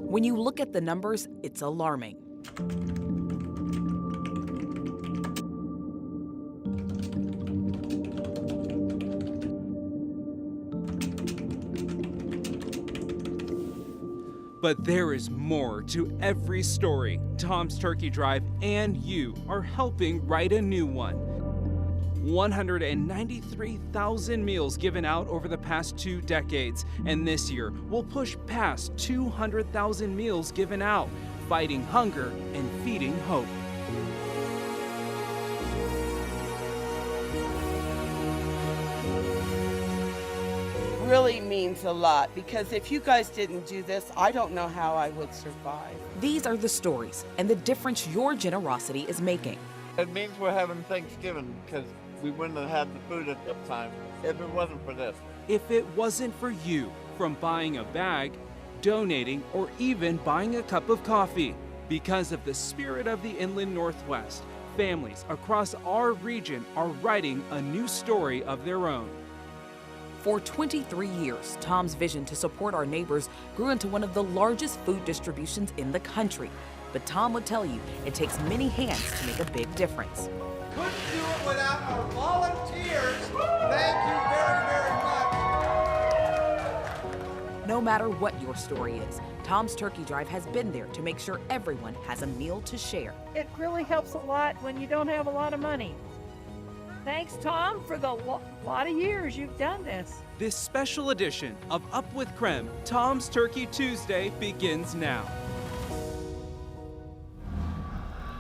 When you look at the numbers, it's alarming. But there is more to every story. Tom's Turkey Drive and you are helping write a new one. 193,000 meals given out over the past 2 decades, and this year we'll push past 200,000 meals given out, fighting hunger and feeding hope. Really means a lot, because if you guys didn't do this, I don't know how I would survive. These are the stories and the difference your generosity is making. It means we're having Thanksgiving because we wouldn't have had the food at that time if it wasn't for this. If it wasn't for you, from buying a bag, donating, or even buying a cup of coffee, because of the spirit of the Inland Northwest, families across our region are writing a new story of their own. For 23 years, Tom's vision to support our neighbors grew into one of the largest food distributions in the country. But Tom would tell you it takes many hands to make a big difference. Couldn't do it without our volunteers. Thank you very, very much. No matter what your story is, Tom's Turkey Drive has been there to make sure everyone has a meal to share. It really helps a lot when you don't have a lot of money. Thanks, Tom, for the lot of years you've done this. This special edition of Up with KREM, Tom's Turkey Tuesday, begins now.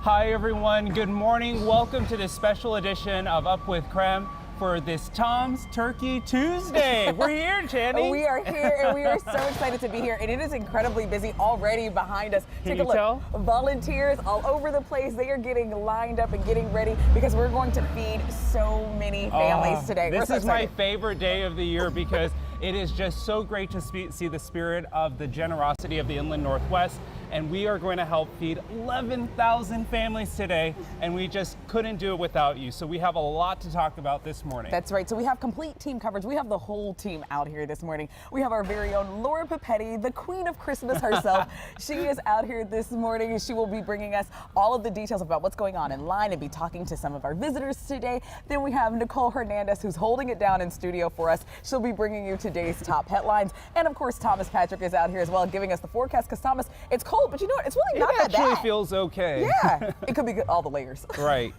Hi everyone, good morning. Welcome to this special edition of Up with KREM for this Tom's Turkey Tuesday. We're here, Channing. We are here and we are so excited to be here, and it is incredibly busy already behind us. Can Take you a look. tell? Volunteers all over the place. They are getting lined up and getting ready because we're going to feed so many families today. This We're so is my excited. favorite day of the year because it is just so great to see the spirit of the generosity of the Inland Northwest. And we are going to help feed 11,000 families today, and we just couldn't do it without you. So we have a lot to talk about this morning. That's right. So we have complete team coverage. We have the whole team out here this morning. We have our very own Laura Papetti, the queen of Christmas herself. She is out here this morning, and she will be bringing us all of the details about what's going on in line and be talking to some of our visitors today. Then we have Nicole Hernandez, who's holding it down in studio for us. She'll be bringing you today's top headlines. And of course, Thomas Patrick is out here as well, giving us the forecast, because Thomas, it's cold, but you know what? It's really not that bad. It actually feels okay. Yeah, it could be good, all the layers. Right.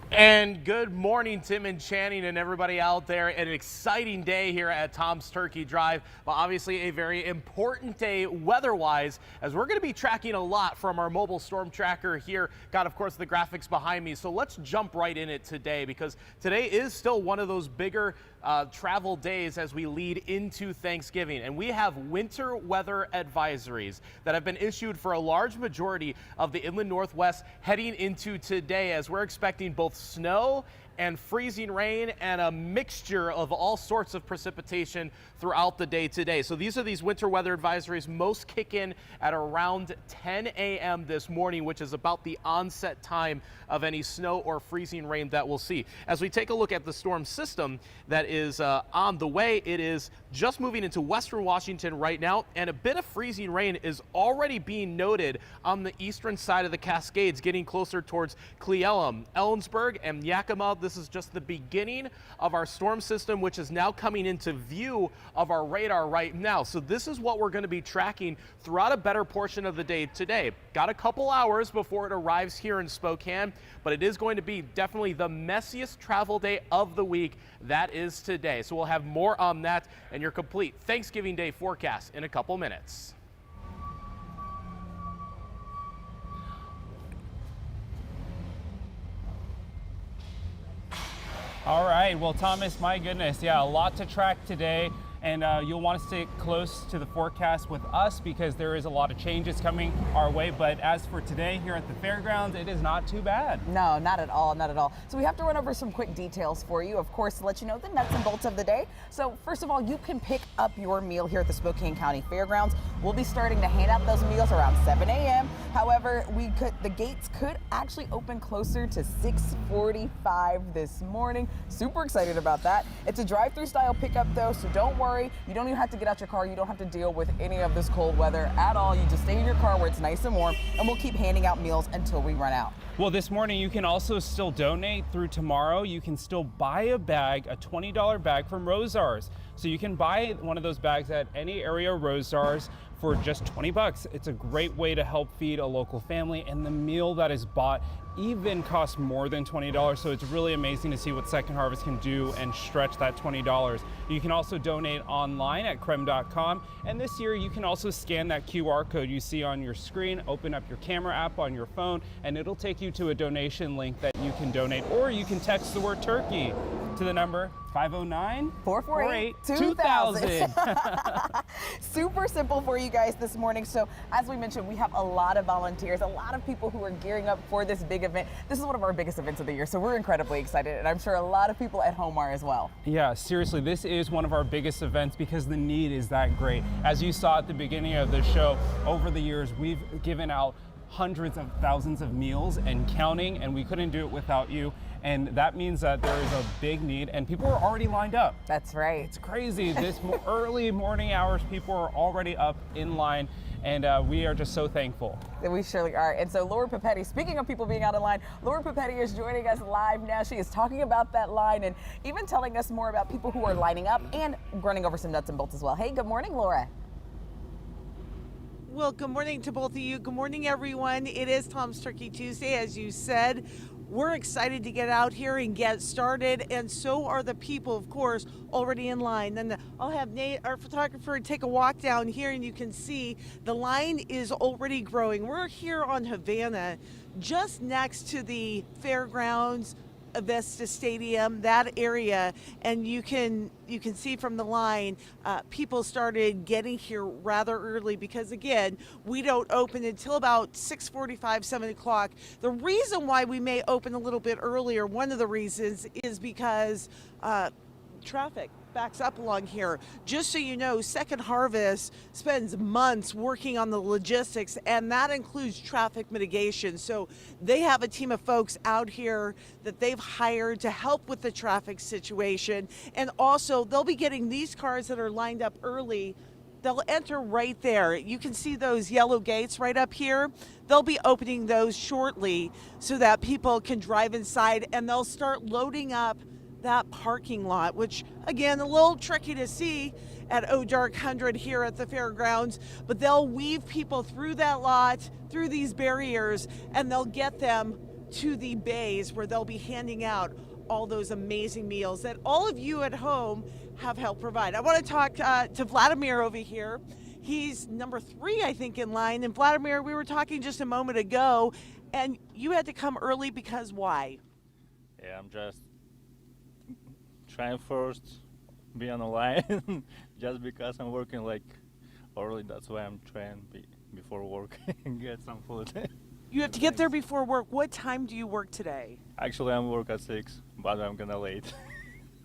And good morning, Tim and Channing and everybody out there. An exciting day here at Tom's Turkey Drive, but obviously a very important day weather-wise, as we're going to be tracking a lot from our mobile storm tracker here. Got, of course, the graphics behind me. So let's jump right in it today, because today is still one of those bigger travel days as we lead into Thanksgiving. And we have winter weather advisories that have been issued for a large majority of the Inland Northwest heading into today, as we're expecting both snow and freezing rain and a mixture of all sorts of precipitation throughout the day today. So these are these winter weather advisories. Most kick in at around 10 a.m. this morning, which is about the onset time of any snow or freezing rain that we'll see. As we take a look at the storm system that is on the way, it is just moving into western Washington right now, and a bit of freezing rain is already being noted on the eastern side of the Cascades, getting closer towards Cle Elum, Ellensburg, and Yakima. This is just the beginning of our storm system, which is now coming into view of our radar right now. So this is what we're going to be tracking throughout a better portion of the day today. Got a couple hours before it arrives here in Spokane, but it is going to be definitely the messiest travel day of the week. That is today. So we'll have more on that and your complete Thanksgiving Day forecast in a couple minutes. All right, well, Thomas, my goodness, yeah, a lot to track today. And you'll want to stay close to the forecast with us because there is a lot of changes coming our way. But as for today here at the fairgrounds, it is not too bad. No, not at all, not at all. So we have to run over some quick details for you, of course, to let you know the nuts and bolts of the day. So first of all, you can pick up your meal here at the Spokane County Fairgrounds. We'll be starting to hand out those meals around 7 a.m. However, the gates could actually open closer to 6:45 this morning. Super excited about that. It's a drive-through style pickup though, so don't worry. You don't even have to get out your car. You don't have to deal with any of this cold weather at all. You just stay in your car where it's nice and warm, and we'll keep handing out meals until we run out. Well, this morning you can also still donate through tomorrow. You can still buy a bag, a $20 bag from Rosars. So you can buy one of those bags at any area Rosars for just 20 bucks. It's a great way to help feed a local family, and the meal that is bought even costs more than $20. So it's really amazing to see what Second Harvest can do and stretch that $20. You can also donate online at KREM.com. And this year you can also scan that QR code you see on your screen, open up your camera app on your phone, and it'll take you to a donation link that you can donate, or you can text the word turkey to the number 509-448-2000. Super simple for you guys this morning. So as we mentioned, we have a lot of volunteers, a lot of people who are gearing up for this big event. This is one of our biggest events of the year, so we're incredibly excited, and I'm sure a lot of people at home are as well. Yeah, seriously, this is one of our biggest events because the need is that great. As you saw at the beginning of the show, over the years, we've given out hundreds of thousands of meals and counting, and we couldn't do it without you. And that means that there is a big need, and people are already lined up. That's right. It's crazy. This early morning hours, people are already up in line, and we are just so thankful. We surely are. And so Laura Papetti, speaking of people being out in line, Laura Papetti is joining us live now. She is talking about that line and even telling us more about people who are lining up and running over some nuts and bolts as well. Hey, good morning, Laura. Well, good morning to both of you. Good morning, everyone. It is Tom's Turkey Tuesday, as you said. We're excited to get out here and get started, and so are the people, of course, already in line. Then I'll have Nate, our photographer, take a walk down here, and you can see the line is already growing. We're here on Havana, just next to the fairgrounds, Avesta Stadium, that area, and you can see from the line, people started getting here rather early because, again, we don't open until about 6:45, 7 o'clock. The reason why we may open a little bit earlier, one of the reasons, is because traffic backs up along here. Just so you know, Second Harvest spends months working on the logistics, and that includes traffic mitigation. So they have a team of folks out here that they've hired to help with the traffic situation. And also, they'll be getting these cars that are lined up early. They'll enter right there. You can see those yellow gates right up here. They'll be opening those shortly so that people can drive inside, and they'll start loading up that parking lot, which, again, a little tricky to see at Dark 100 here at the fairgrounds, but they'll weave people through that lot, through these barriers, and they'll get them to the bays where they'll be handing out all those amazing meals that all of you at home have helped provide. I want to talk to Vladimir over here. He's number 3, I think, in line. And Vladimir, we were talking just a moment ago, and you had to come early because why? Yeah, I'm just trying first be on the line just because I'm working like early. That's why I'm trying before work and get some food. You have to get there before work. What time do you work today? Actually, I'm work at 6, but I'm gonna late.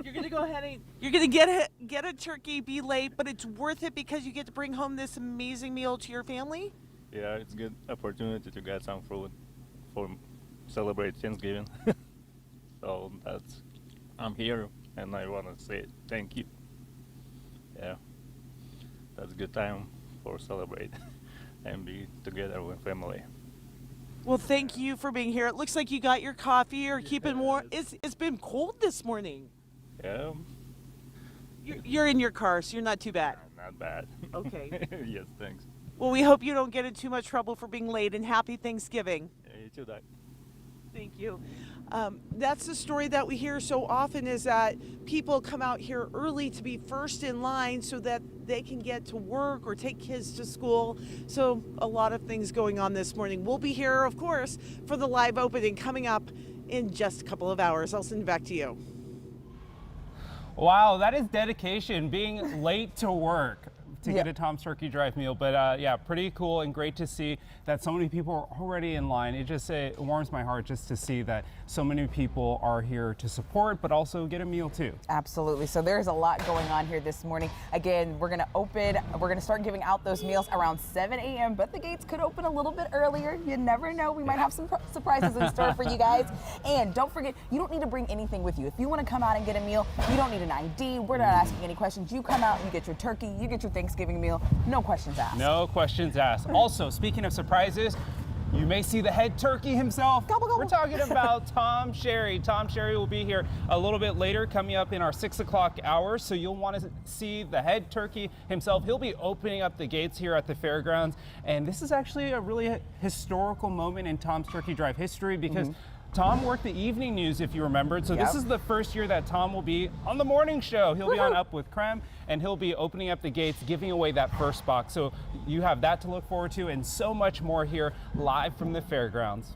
You're gonna go ahead and you're gonna get a turkey, be late, but it's worth it because you get to bring home this amazing meal to your family. Yeah, it's a good opportunity to get some food for celebrate Thanksgiving. So I'm here. And I want to say thank you. Yeah, that's a good time for celebrate and be together with family. Well, thank you for being here. It looks like you got your coffee or keeping warm. It's been cold this morning. Yeah. You're in your car, so you're not too bad. Not bad. Okay. Yes, thanks. Well, we hope you don't get in too much trouble for being late, and happy Thanksgiving. Yeah, you too, Doc. Thank you. That's the story that we hear so often, is that people come out here early to be first in line so that they can get to work or take kids to school. So a lot of things going on this morning. We'll be here, of course, for the live opening coming up in just a couple of hours. I'll send it back to you. Wow, that is dedication, being late to work to Yep. get a Tom's Turkey Drive meal. But yeah, pretty cool and great to see that so many people are already in line. It warms my heart just to see that so many people are here to support, but also get a meal too. Absolutely. So there's a lot going on here this morning. Again, we're going to start giving out those meals around 7 a.m., but the gates could open a little bit earlier. You never know. We might have some surprises in store for you guys. And don't forget, you don't need to bring anything with you. If you want to come out and get a meal, you don't need an ID. We're not asking any questions. You come out, you get your turkey, you get your Thanksgiving meal. No questions asked. No questions asked. Also, speaking of surprises, you may see the head turkey himself. Gobble, gobble. We're talking about Tom Sherry. Tom Sherry will be here a little bit later, coming up in our 6 o'clock hour. So you'll want to see the head turkey himself. He'll be opening up the gates here at the fairgrounds. And this is actually a really historical moment in Tom's Turkey Drive history because Tom worked the evening news, if you remembered. So this is the first year that Tom will be on the morning show. He'll be on Up with KREM, and he'll be opening up the gates, giving away that first box. So you have that to look forward to and so much more here live from the fairgrounds.